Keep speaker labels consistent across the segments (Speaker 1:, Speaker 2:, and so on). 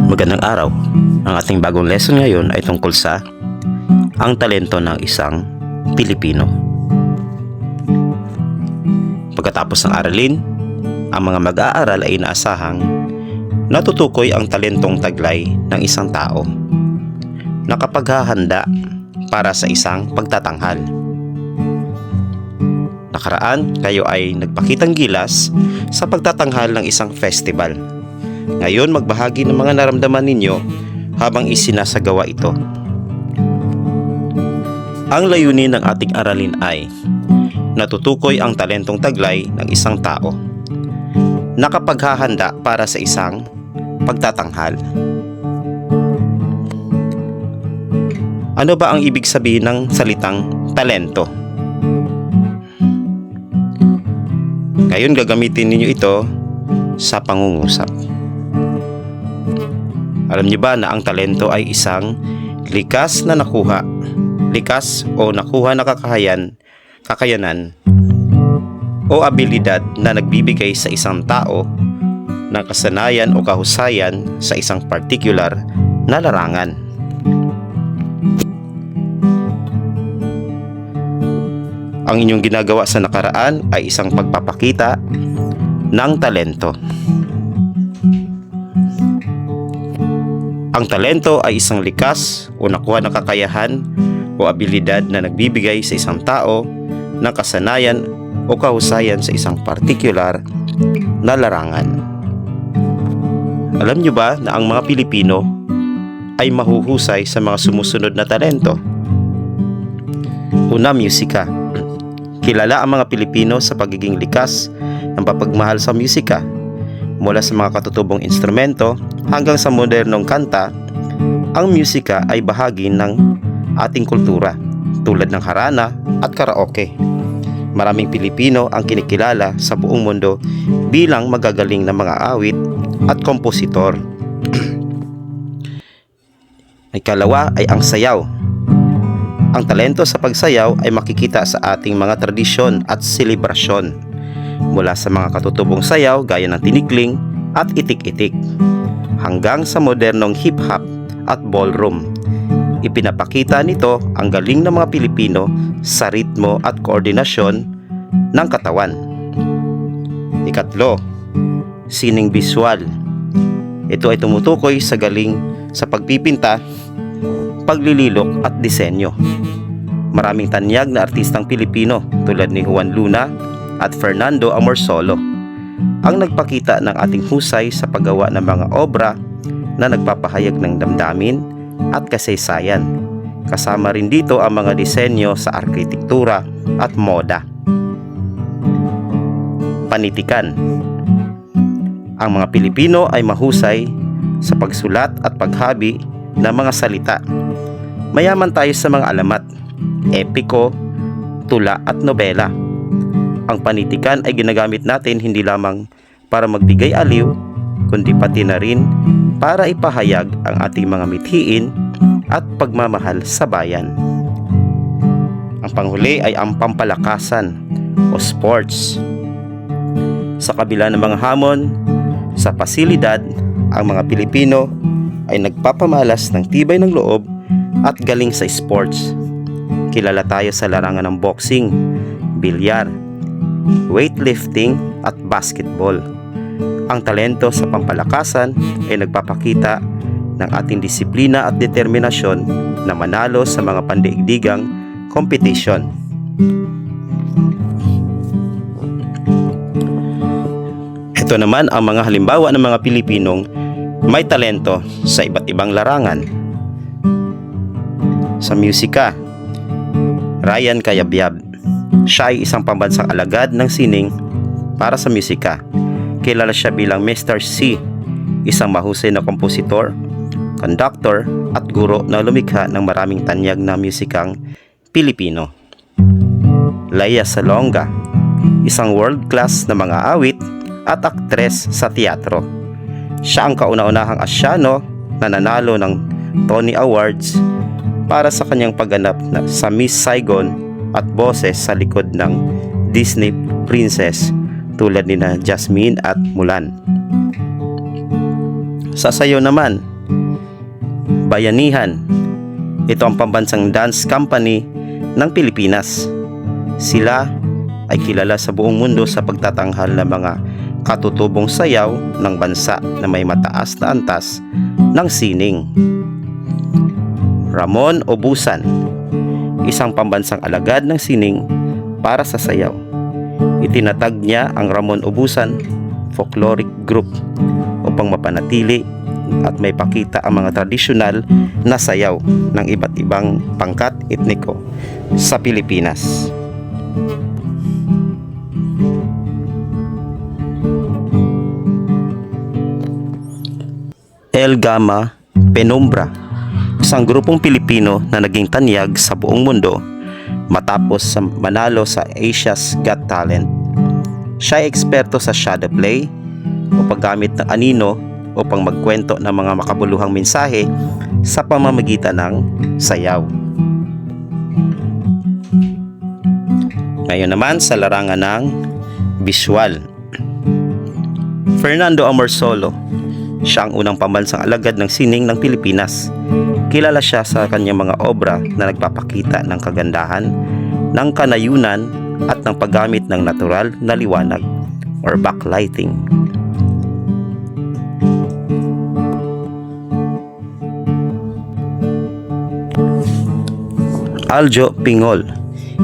Speaker 1: Magandang araw. Ang ating bagong lesson ngayon ay tungkol sa ang talento ng isang Pilipino. Pagkatapos ng aralin, ang mga mag-aaral ay inaasahang natutukoy ang talentong taglay ng isang tao na kapaghahanda para sa isang pagtatanghal. Nakaraan, kayo ay nagpakitang gilas sa pagtatanghal ng isang festival. Ngayon, magbahagi ng mga naramdaman ninyo habang isinasagawa ito. Ang layunin ng ating aralin ay natutukoy ang talentong taglay ng isang tao na kapaghahanda para sa isang pagtatanghal. Ano ba ang ibig sabihin ng salitang talento? Ngayon, gagamitin ninyo ito sa pangungusap. Alam niyo ba na ang talento ay isang likas na nakuha na kakayanan o abilidad na nagbibigay sa isang tao ng kasanayan o kahusayan sa isang particular na larangan. Ang inyong ginagawa sa nakaraan ay isang pagpapakita ng talento. Ang talento ay isang likas o nakuha na kakayahan o abilidad na nagbibigay sa isang tao ng kasanayan o kahusayan sa isang particular na larangan. Alam niyo ba na ang mga Pilipino ay mahuhusay sa mga sumusunod na talento? Una, musika. Kilala ang mga Pilipino sa pagiging likas ng papagmahal sa musika. Mula sa mga katutubong instrumento hanggang sa modernong kanta, ang musika ay bahagi ng ating kultura tulad ng harana at karaoke. Maraming Pilipino ang kinikilala sa buong mundo bilang magagaling na mga awit at kompositor. Ikalawa ay ang sayaw. Ang talento sa pagsayaw ay makikita sa ating mga tradisyon at selebrasyon. Mula sa mga katutubong sayaw gaya ng tinikling at itik-itik hanggang sa modernong hip-hop at ballroom. Ipinapakita nito ang galing ng mga Pilipino sa ritmo at koordinasyon ng katawan. Ikatlo, sining visual. Ito ay tumutukoy sa galing sa pagpipinta, paglililok at disenyo. Maraming tanyag na artistang Pilipino tulad ni Juan Luna at Fernando Amorsolo ang nagpakita ng ating husay sa paggawa ng mga obra na nagpapahayag ng damdamin at kasaysayan. Kasama rin dito ang mga disenyo sa arkitektura at moda. Panitikan. Ang mga Pilipino ay mahusay sa pagsulat at paghabi ng mga salita. Mayaman tayo sa mga alamat, epiko, tula at nobela. Ang panitikan ay ginagamit natin hindi lamang para magbigay aliw, kundi pati na rin para ipahayag ang ating mga mithiin at pagmamahal sa bayan. Ang panghuli ay ang pampalakasan o sports. Sa kabila ng mga hamon sa pasilidad, ang mga Pilipino ay nagpapamalas ng tibay ng loob at galing sa sports. Kilala tayo sa larangan ng boxing, bilyar, weightlifting at basketball. Ang talento sa pampalakasan ay nagpapakita ng ating disiplina at determinasyon na manalo sa mga pandaigdigang kompetisyon. Ito naman ang mga halimbawa ng mga Pilipinong may talento sa iba't ibang larangan. Sa musika, Ryan Cayabyab. Siya ay isang pambansang alagad ng sining para sa musika. Kilala siya bilang Mr. C, isang mahusay na kompositor, conductor at guro na lumikha ng maraming tanyag na musikang Pilipino. Laya Salonga, isang world-class na mga awit at aktres sa teatro. Siya ang kauna-unahang Asyano na nanalo ng Tony Awards para sa kanyang pagganap sa Miss Saigon at boses sa likod ng Disney princess tulad ni na Jasmine at Mulan. Sa sayo naman, Bayanihan. Ito ang pambansang dance company ng Pilipinas. Sila ay kilala sa buong mundo sa pagtatanghal ng mga katutubong sayaw ng bansa na may mataas na antas ng sining. Ramon Obusan, isang pambansang alagad ng sining para sa sayaw. Itinatag niya ang Ramon Obusan Folkloric Group upang mapanatili at may pakita ang mga tradisyonal na sayaw ng iba't ibang pangkat etniko sa Pilipinas. El Gama Penumbra, isang grupong Pilipino na naging tanyag sa buong mundo matapos manalo sa Asia's Got Talent. Siya ay eksperto sa shadow play o paggamit ng anino upang magkwento ng mga makabuluhang mensahe sa pamamagitan ng sayaw. Ngayon naman sa larangan ng visual. Fernando Amorsolo, siya ang unang pambansang alagad ng sining ng Pilipinas. Kilala siya sa kanyang mga obra na nagpapakita ng kagandahan, ng kanayunan at ng paggamit ng natural na liwanag or backlighting. Aljo Pingol,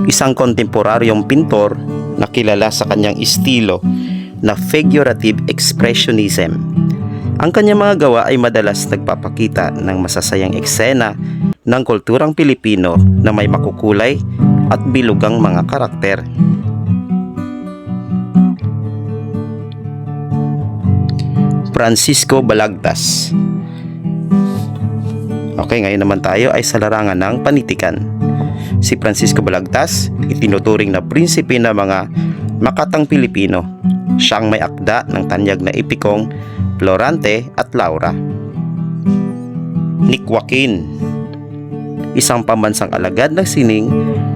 Speaker 1: isang kontemporaryong pintor na kilala sa kanyang estilo na figurative expressionism. Ang kanyang mga gawa ay madalas nagpapakita ng masasayang eksena ng kulturang Pilipino na may makukulay at bilugang mga karakter. Francisco Balagtas. Okay, ngayon naman tayo ay sa larangan ng panitikan. Si Francisco Balagtas, itinuturing na prinsipe ng mga makatang Pilipino. Siyang may akda ng tanyag na epikong Florante at Laura. Nick Joaquin, isang pambansang alagad ng sining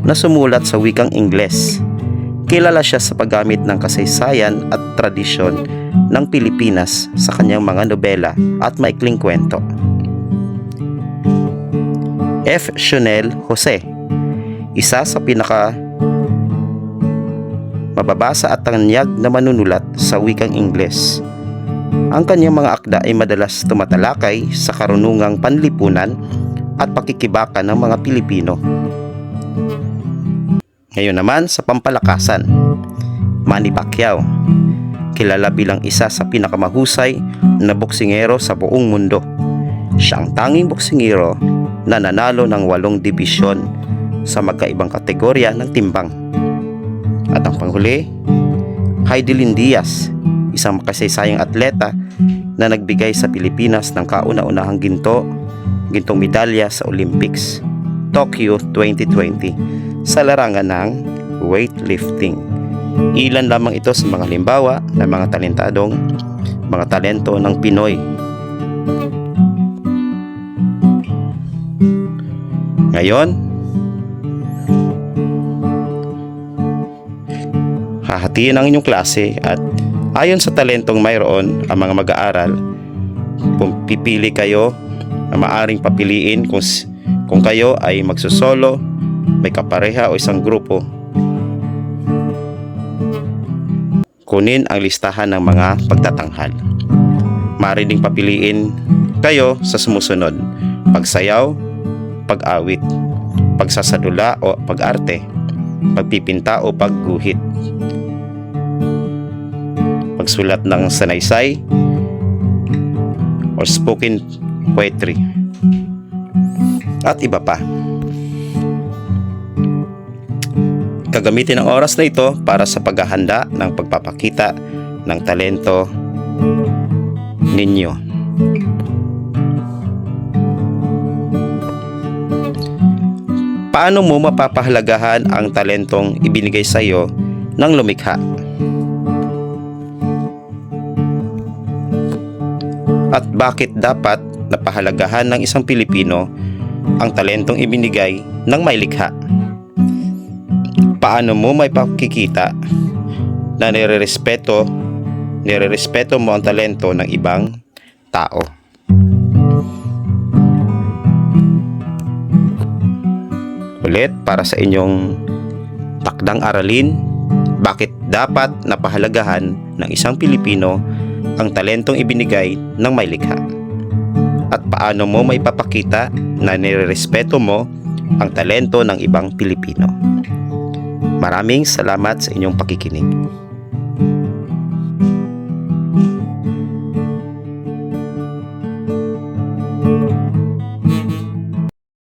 Speaker 1: na sumulat sa wikang Ingles. Kilala siya sa paggamit ng kasaysayan at tradisyon ng Pilipinas sa kanyang mga nobela at maikling kwento. F. Sionel Jose, isa sa pinaka mababasa at tanyag na manunulat sa wikang Ingles. Ang kanyang mga akda ay madalas tumatalakay sa karunungang panlipunan at pakikibaka ng mga Pilipino. Ngayon naman sa pampalakasan. Manny Pacquiao, kilala bilang isa sa pinakamahusay na boksingero sa buong mundo. Siya ang tanging boksingero na nanalo ng 8 dibisyon sa magkaibang kategorya ng timbang. At ang panghuli, Heidelin Diaz, isang makasaysayang atleta na nagbigay sa Pilipinas ng kauna-unahang gintong medalya sa Olympics Tokyo 2020 sa larangan ng weightlifting. Ilan lamang ito sa mga halimbawa ng mga talento ng Pinoy. Ngayon, hahatiin ang inyong klase at ayon sa talentong mayroon ang mga mag-aaral, kung pipili kayo na maaring papiliin kung kayo ay magsusolo, may kapareha o isang grupo. Kunin ang listahan ng mga pagtatanghal. Maaari ding papiliin kayo sa sumusunod: pagsayaw, pag-awit, pagsasadula o pag-arte, pagpipinta o pagguhit, pagsulat ng sanaysay or spoken poetry, at iba pa. Gagamitin ang oras na ito para sa paghahanda ng pagpapakita ng talento ninyo. Paano mo mapapahalagahan ang talentong ibinigay sa iyo ng lumikha? At bakit dapat napahalagahan ng isang Pilipino ang talentong ibinigay ng may likha? Paano mo may pakikita na nirerespeto mo ang talento ng ibang tao? ulit para sa inyong takdang aralin bakit dapat napahalagahan ng isang Pilipino ang talentong ibinigay ng may likha at paano mo maipapakita na nirerespeto mo ang talento ng ibang Pilipino. Maraming salamat sa inyong pakikinig.